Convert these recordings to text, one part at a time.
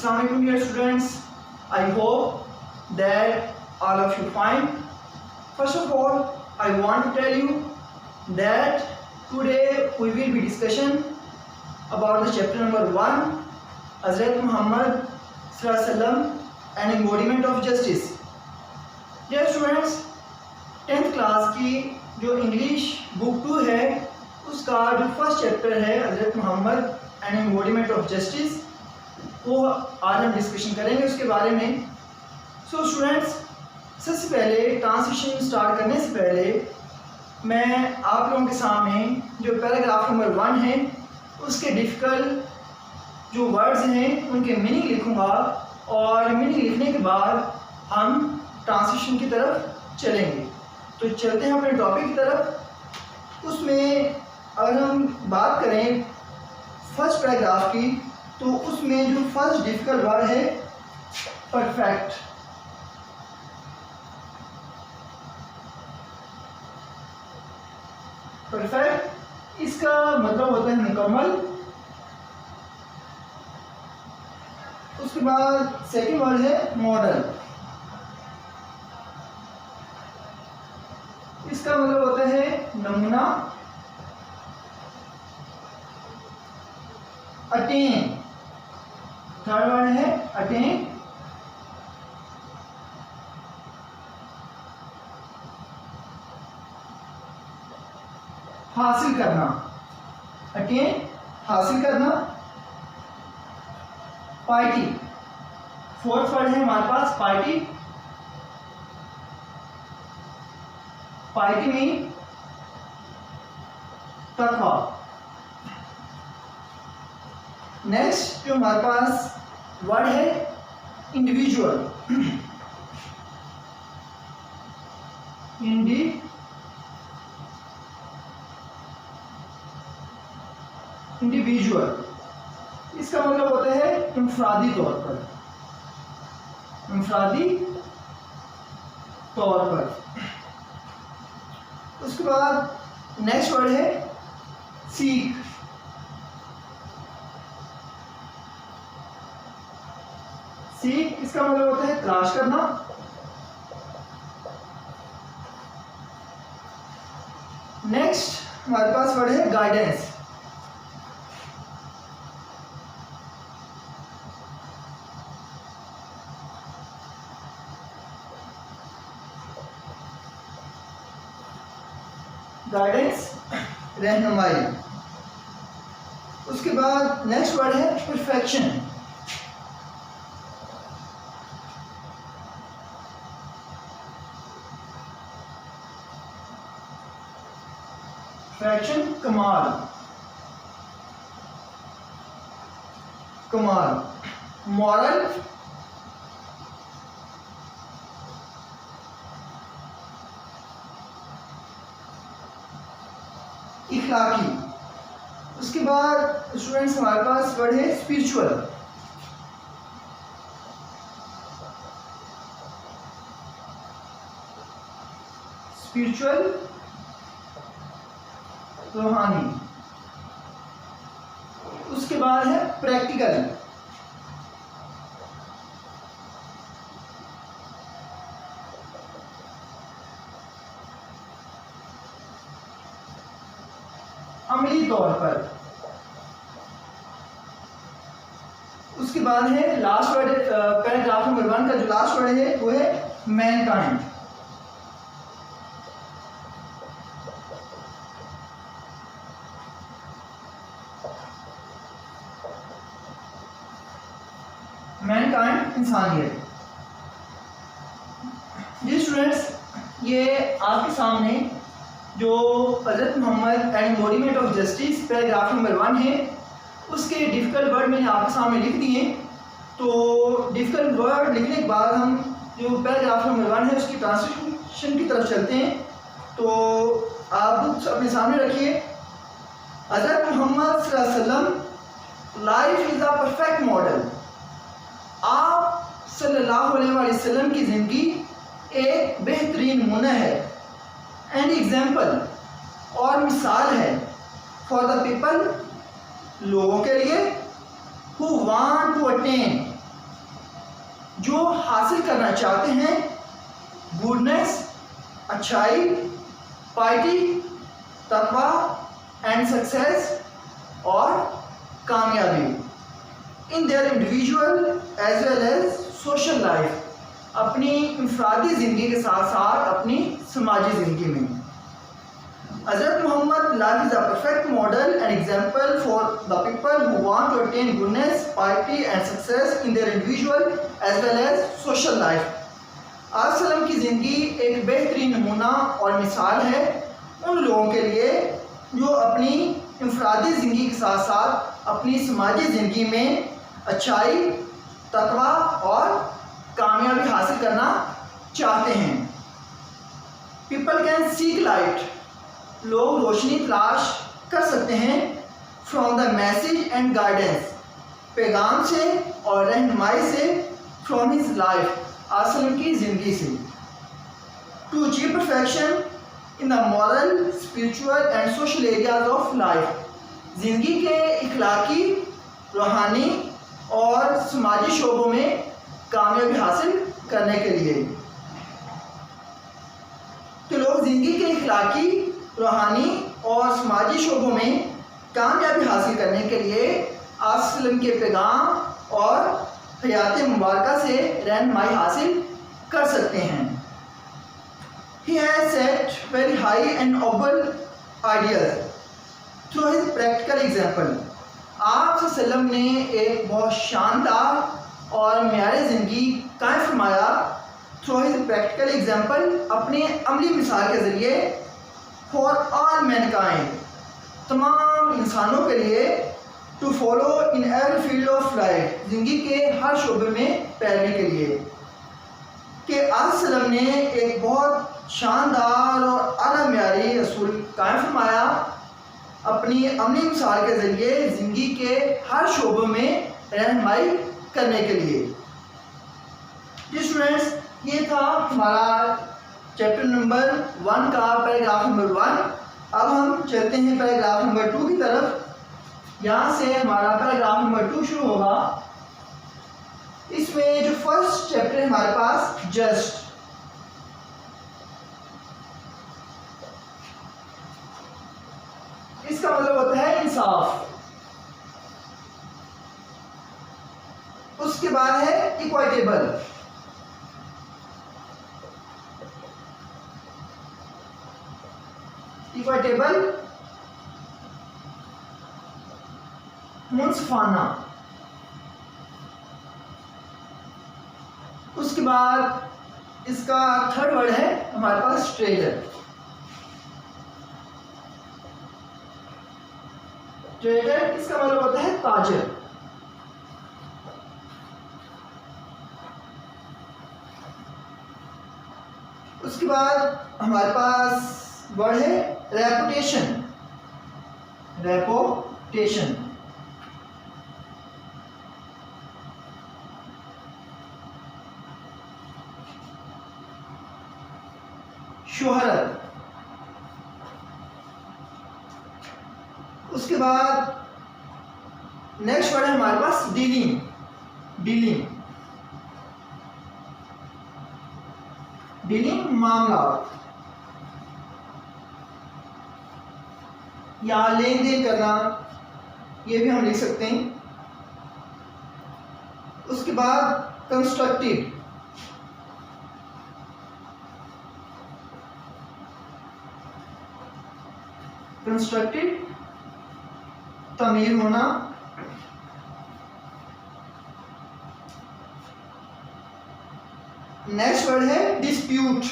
Assalamu alaikum dear students. I hope that all of you fine. First of all, I want to tell you that today we will be discussing about the chapter number 1, Hazrat Muhammad Sallallahu Alaihi Wasallam, an embodiment of justice. Dear students, 10th class की जो English book 2 है उसका जो first chapter है हज़रत Muhammad an embodiment of justice, वो आज हम डिस्कशन करेंगे उसके बारे में। सो स्टूडेंट्स, सबसे पहले ट्रांसलेशन स्टार्ट करने से पहले मैं आप लोगों के सामने जो पैराग्राफ नंबर 1 है उसके डिफ़िकल्ट जो वर्ड्स हैं उनके मीनिंग लिखूंगा और मीनिंग लिखने के बाद हम ट्रांसलेशन की तरफ चलेंगे। तो चलते हैं अपने टॉपिक की तरफ। उसमें अगर हम बात करें फर्स्ट पैराग्राफ की, तो उसमें जो फर्स्ट डिफ़िकल्ट वर्ड है परफेक्ट। परफेक्ट इसका मतलब होता है मुकम्मल। उसके बाद सेकंड वर्ड है मॉडल। इसका मतलब होता है नमूना। अटेन, थर्ड वर्ड है अटेन। हासिल करना, अटेन हासिल करना। पार्टी, फोर्थ वर्ड है हमारे पास पार्टी। पार्टी में तकवा। नेक्स्ट जो हमारे पास वर्ड है इंडिविजुअल। इंडिविजुअल इसका मतलब होता है इंफरादी तौर पर। इंफरादी तौर पर। उसके बाद नेक्स्ट वर्ड है सीख। सीख इसका मतलब होता है तलाश करना। नेक्स्ट हमारे पास वर्ड है गाइडेंस। गाइडेंस रहनुमाई। उसके बाद नेक्स्ट वर्ड है परफेक्शन। परफेक्शन कमाल। कमाल। मॉरल इखलाकी। उसके बाद स्टूडेंट्स हमारे पास वर्ड है स्पिरिचुअल। स्पिरिचुअल रूहानी। उसके बाद है प्रैक्टिकल। अमली तौर पर। उसके बाद है लास्ट वर्ड, पैराग्राफ नंबर 1 का जो लास्ट वर्ड है वो है मैनकाइंड। मैनकाइंड इंसानियत। जी स्टूडेंट्स, ये आपके सामने जो हज़रत Muhammad an embodiment of justice paragraph number 1 है उसके डिफ़िकल्ट वर्ड मैंने आपके सामने लिख दिए। तो डिफ़िकल्ट वर्ड लिखने के बाद हम जो पैराग्राफ नंबर 1 है उसकी ट्रांसलेशन की तरफ चलते हैं। तो आप बुक्स अपने सामने रखिए। हज़रत मोहम्मद सल्लल्लाहु अलैहि वसल्लम life is a perfect model. आप सल्लल्लाहु अलैहि वसल्लम की ज़िंदगी एक बेहतरीन नमूना है। एंड एग्जाम्पल और मिसाल है फॉर द पीपल लोगों के लिए हु वांट टू अटेन जो हासिल करना चाहते हैं गुडनेस, अच्छाई, पाइटी, तकवा एंड सक्सेस और कामयाबी in their individual as well as social life, अपनी इंफरादी ज़िंदगी के साथ साथ अपनी समाजी ज़िंदगी में। हज़रत Muhammad life is a perfect model and example for the people who want to attain goodness, piety and success in their individual as well as social life. आसलम की ज़िंदगी एक बेहतरीन नमूना और मिसाल है उन लोगों के लिए जो अपनी इंफरादी ज़िंदगी के साथ साथ अपनी समाजी ज़िंदगी में अच्छाई, तकवा और कामयाबी हासिल करना चाहते हैं। पीपल कैन सीक लाइट, लोग रोशनी तलाश कर सकते हैं from the message and guidance, पैगाम से और रहनुमाई से, फ्रॉम हिज लाइफ, आसलम की ज़िंदगी से। To achieve perfection in the moral, spiritual and social areas of life, ज़िंदगी के इखलाकी, रूहानी और समाजी शोबों में कामयाबी हासिल करने के लिए। तो लोग ज़िंदगी के इखलाकी, रूहानी और समाजी शोबों में कामयाबी हासिल करने के लिए आसलम के पैगाम और हयात मुबारका से रहनुमाई हासिल कर सकते हैं। He has set very high and noble ideas through his practical example. आप सल्लम ने एक बहुत शानदार और म्यारे ज़िंदगी कायम फरमाया थ्रू हिज प्रैक्टिकल एग्जाम्पल, अपने अमली मिसाल के ज़रिए, फॉर ऑल मैनकाइंड, तमाम इंसानों के लिए, to follow in every field of life, ज़िंदगी के हर शोबे में पैरवी के लिए। कि आसलम ने एक बहुत शानदार और आला म्यारी असूल कायम फरमाया अपनी अमली मिसाल के ज़रिए ज़िंदगी के हर शोबों में रहनुमाई करने के लिए। जी स्टूडेंट्स, ये था हमारा चैप्टर नंबर 1 का पैराग्राफ नंबर 1। अब हम चलते हैं पैराग्राफ नंबर 2 की तरफ। यहाँ से हमारा पैराग्राफ नंबर 2 शुरू होगा। इसमें जो फर्स्ट चैप्टर है हमारे पास जस्ट, इसका मतलब होता है इंसाफ। उसके बाद है इक्विटेबल, इक्विटेबल मुंसफाना। उसके बाद इसका थर्ड वर्ड है हमारे पास ट्रेजर। ट्रेजर इसका मतलब होता है ताजर। उसके बाद हमारे पास वर्ड है रेपुटेशन, रेपुटेशन। शोहरत। उसके बाद नेक्स्ट वर्ड है हमारे पास डीलिंग, डीलिंग, डीलिंग मामला या लेन देन करना, ये भी हम लिख सकते हैं। उसके बाद कंस्ट्रक्टिव, कंस्ट्रक्टिव तमीर होना। नेक्स्ट वर्ड है डिस्प्यूट,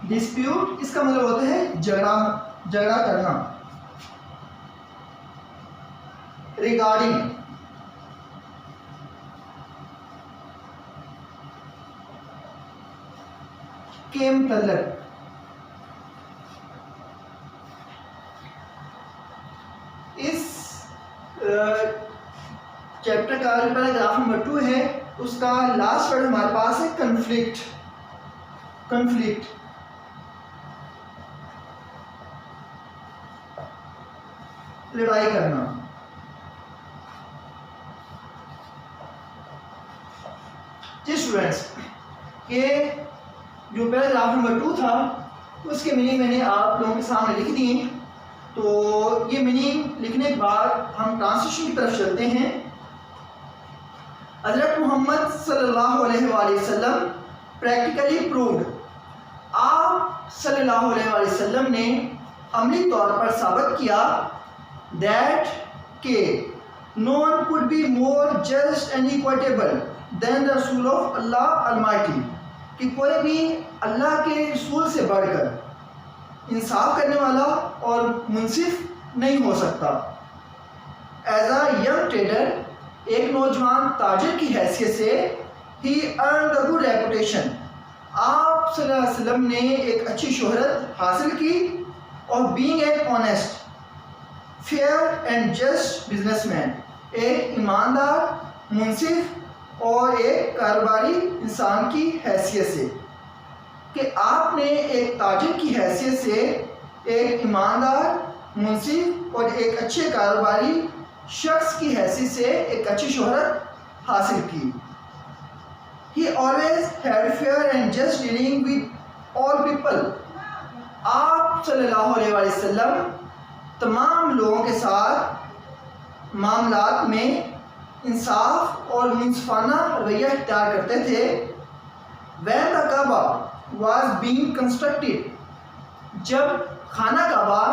डिस्प्यूट इसका मतलब होता है झगड़ा, झगड़ा करना। रिगार्डिंग, के मतलब। इस चैप्टर का जो पैराग्राफ नंबर 2 है उसका लास्ट वर्ड हमारे पास है कन्फ्लिक्ट, कन्फ्लिक्ट। लड़ाई करना। जी स्टूडेंट्स, ये जो पैराग्राफ नंबर 2 था उसके मीनिंग मैंने आप लोगों के सामने लिख दिए। तो ये मीनिंग लिखने के बाद हम ट्रांसलेशन की तरफ चलते हैं। हज़रत मोहम्मद सल्लल्लाहु अलैहि वसल्लम प्रैक्टिकली प्रूव्ड, आप सल्लल्लाहु अलैहि वसल्लम ने अमली तौर पर साबित किया दैट के no one could be more just and equitable than the रसूल ऑफ अल्लाह अलमाइटी, कि कोई भी अल्लाह के रसूल से बढ़कर इंसाफ करने वाला और मुंसिफ नहीं हो सकता। एज अ यंग ट्रेडर, एक नौजवान ताजिर की हैसियत से ही अर्न द गुड रेपुटेशन, आप सल्लल्लाहु अलैहि वसल्लम ने एक अच्छी शोहरत हासिल की। और being an honest, fair and just businessman, एक ईमानदार, मुंसिफ और एक कारोबारी इंसान की हैसियत से, कि आपने एक ताजिर की हैसियत से एक ईमानदार, मुंसिफ और एक अच्छे कारोबारी शख्स की हैसियत से एक अच्छी शोहरत हासिल की। He always had fair and just dealing with all people, आप सल्लल्लाहु अलैहि वसल्लम तमाम लोगों के साथ मामलात में इंसाफ और मुंसिफाना रवैया इख्तियार करते थे। When the Kaaba was being constructed, जब खाना काबा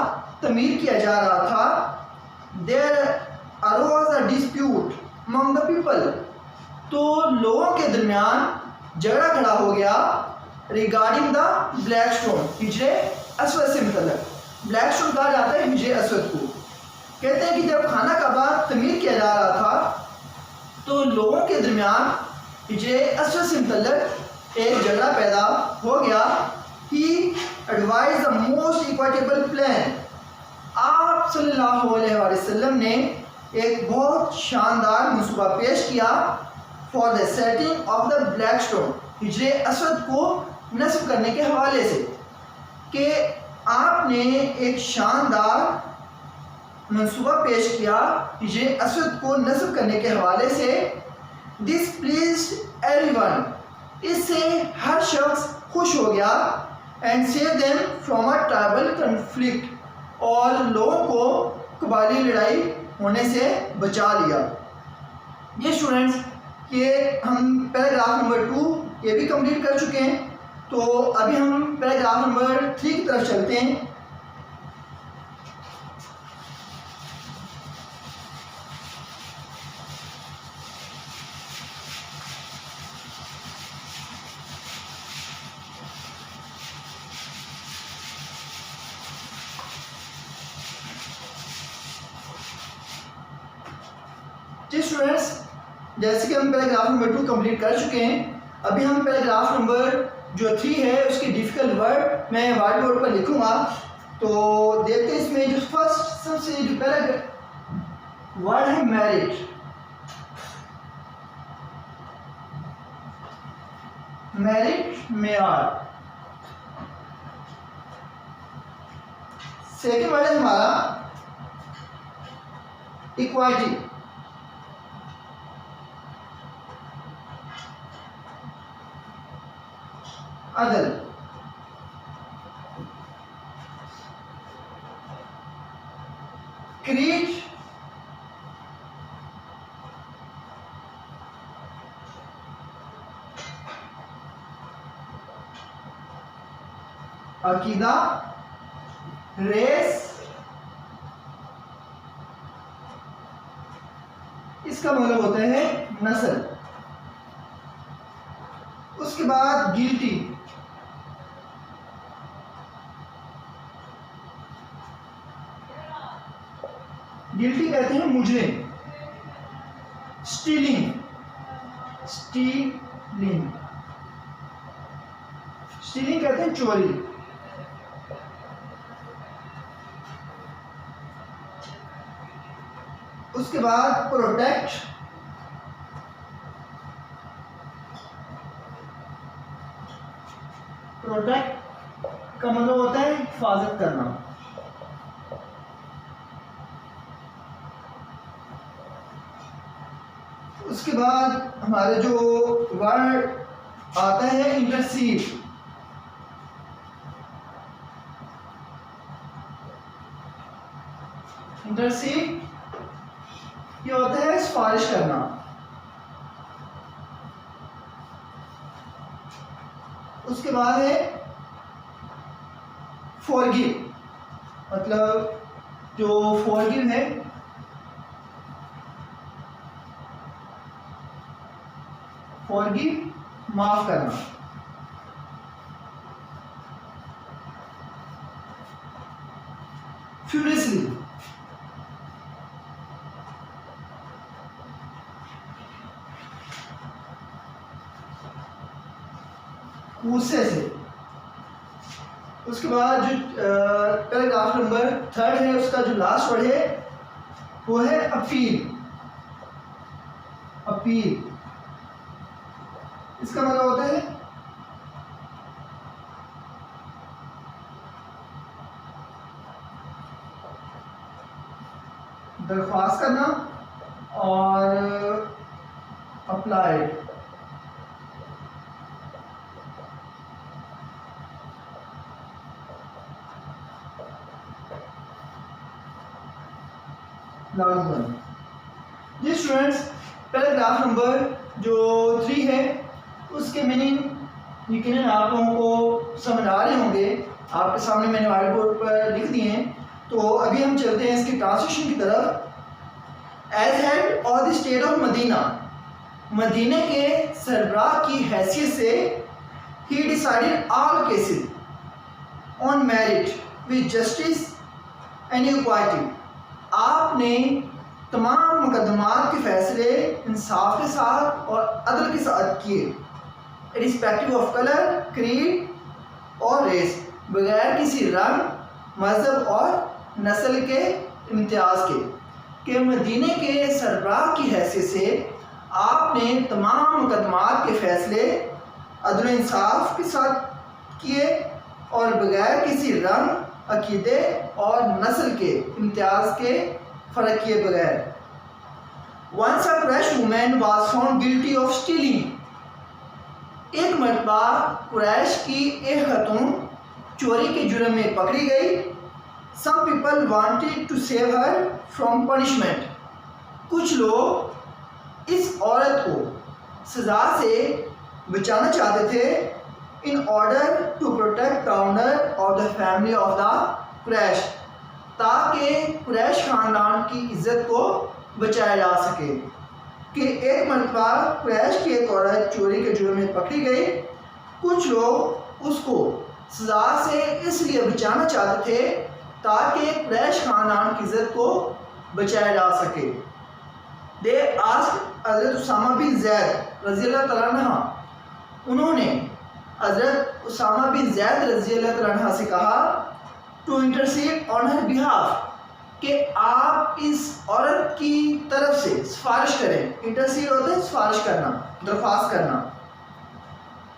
तमीर किया जा रहा था, there arose a dispute among the people, तो लोगों के दरमियान झगड़ा खड़ा हो गया रिगार्डिंग द ब्लैक स्टोन, हिजरे असवद से मतलब। ब्लैक स्टोन कहा जाता है हिजरे असवद को। कहते हैं कि जब खाना काबा तमीर किया जा रहा था तो लोगों के दरमियान हिजरे असवद से मतलब एक झगड़ा पैदा हो गया। He advise the most equitable plan, आप सल्लल्लाहु अलैहि वसल्लम ने एक बहुत शानदार मंसूबा पेश किया for the setting of the black stone, हिजरे असवद को नस्ब करने के हवाले से, कि आपने एक शानदार मंसूबा पेश किया हिजरे असवद को नस्ब करने के हवाले से। दिस प्लीज्ड एवरीवन, इससे हर शख्स खुश हो गया। And save them from a tribal conflict, और लोगों को कबायली लड़ाई होने से बचा लिया। ये स्टूडेंट्स, ये हम पैराग्राफ नंबर 2 ये भी कंप्लीट कर चुके हैं। तो अभी हम पैराग्राफ नंबर 3 की तरफ चलते हैं। जी स्टूडेंट्स, जैसे कि हम पैराग्राफ नंबर 2 कंप्लीट कर चुके हैं, अभी हम पैराग्राफ नंबर जो 3 है उसके डिफिकल्ट वर्ड मैं व्हाइट बोर्ड पर लिखूंगा। तो देखते हैं इसमें जो फर्स्ट सबसे जो पहला वर्ड है मैरिट। मैरिट मेयार। सेकेंड वर्ड है हमारा इक्वालिटी। अदल। क्रीड। अकीदा। रेस। इसका मतलब होता है नस्ल। उसके बाद गिल्टी। गिल्टी कहते हैं मुजरिम। स्टीलिंग। स्टीलिंग स्टीलिंग कहते हैं चोरी। उसके बाद प्रोटेक्ट। प्रोटेक्ट का मतलब होता है हिफाजत करना। उसके बाद हमारे जो वर्ड आता है इंटरसीड। इंटरसीड ये होता है सिफारिश करना। उसके बाद है फॉरगिव, मतलब जो फॉरगिव है फॉरगिव माफ करना। फ्यूरियसली गुस्से से। उसके बाद जो पैराग्राफ नंबर 3 है उसका जो लास्ट वर्ड है वो है अपील। अपील इसका मतलब होता है दरख्वास्त करना और अप्लाई। जी स्टूडेंट्स, पैराग्राफ नंबर जो 3 है उसके मीनिंग यकीनन आप लोगों को समझ आ रहे होंगे, आपके सामने मैंने व्हाइट बोर्ड पर लिख दिए हैं। तो अभी हम चलते हैं इसकी ट्रांसलेशन की तरफ। As head of the state of Medina, मदीने के सरबराह की हैसियत से ही decided all cases on merit with justice and equality. आपने तमाम मुकदमात के फैसले इंसाफ के साथ और अदल के साथ किए, रिस्पेक्टिव ऑफ कलर, क्रीड और रेस, बगैर किसी रंग, मजहब और नस्ल के इम्तियाज़ के मदीने के सरबराह की हैसियत से आपने तमाम मुकदमात के फैसले अदल इंसाफ के साथ किए और बगैर किसी रंग, अकीदे और नस्ल के इम्तियाज़ के फ़र्क किए बगैर। Once a Quraysh woman was found guilty of stealing. एक मरतबा कुरैश की एक खातून चोरी के जुर्म में पकड़ी गई। Some people wanted to save her from punishment. कुछ लोग इस औरत को सज़ा से बचाना चाहते थे in order to protect the honor of the family of the Quraysh, ताकि कुरैश ख़ानदान की इज़्ज़त को बचाया जा सके। कि एक मरतबा कुरैश की एक औरत चोरी के जुर्म में पकड़ी गई, कुछ लोग उसको सज़ा से इसलिए बचाना चाहते थे ताकि कुरैश ख़ानदान की इज़्ज़त को बचाया जा सके। दे आस्क्ड हज़रत उसामा बिन ज़ैद रज़ियल्लाहु तआला अन्हा, उन्होंने हज़रत उसामा बिन ज़ैद रज़ियल्लाहु तआला अन्हा से कहा to intercede on her behalf, कि आप इस औरत की तरफ से सिफारिश करें। इंटरसीड होता है सिफारिश करना, दरख्वास्त करना।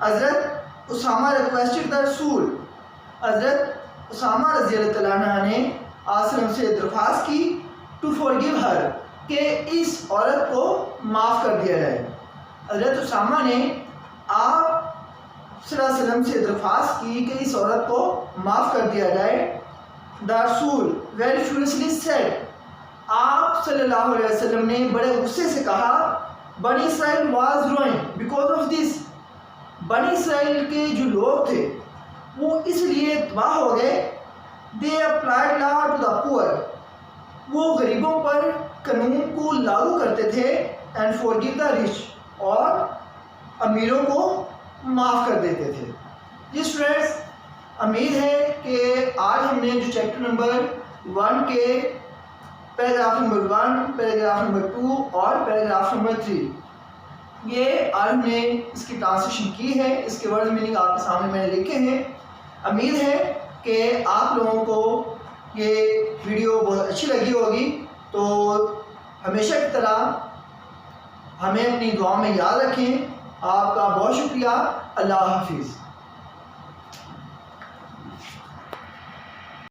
हज़रत उसामा रिक्वेस्टेड द रसूल, हज़रत उसामा रज़ियल्लाहु तआला अन्हा ने आसलम से दरख्वास्त की टू फॉरगिव हर, कि इस औरत को माफ़ कर दिया जाए। हज़रत उसामा ने आप सल्लल्लाहु अलैहि वसल्लम से दरख्वास्त की कि इस औरत को माफ़ कर दिया जाए। द रसूल वेरी फ्यूरियसली सेड, आप सल्लल्लाहु अलैहि वसल्लम ने बड़े गुस्से से कहा, बनी इसराइल was ruined because of this, बनी इसराइल के जो लोग थे वो इसलिए तबाह हो गए। They applied law to the poor, वो गरीबों पर कानून को लागू करते थे। एंड फॉरगिव द रिच, और अमीरों को माफ़ कर देते थे। जी स्टूडेंट्स, उम्मीद है कि आज हमने जो चैप्टर नंबर 1 के पैराग्राफ नंबर 1, पैराग्राफ नंबर 2 और पैराग्राफ नंबर 3 ये आज हमने इसकी ट्रांसलेशन की है। इसके वर्ड मीनिंग आपके सामने मैंने लिखे हैं। उम्मीद है कि आप लोगों को ये वीडियो बहुत अच्छी लगी होगी। तो हमेशा की तरह हमें अपनी दुआ में याद रखें। आपका बहुत शुक्रिया। अल्लाह हाफिज़।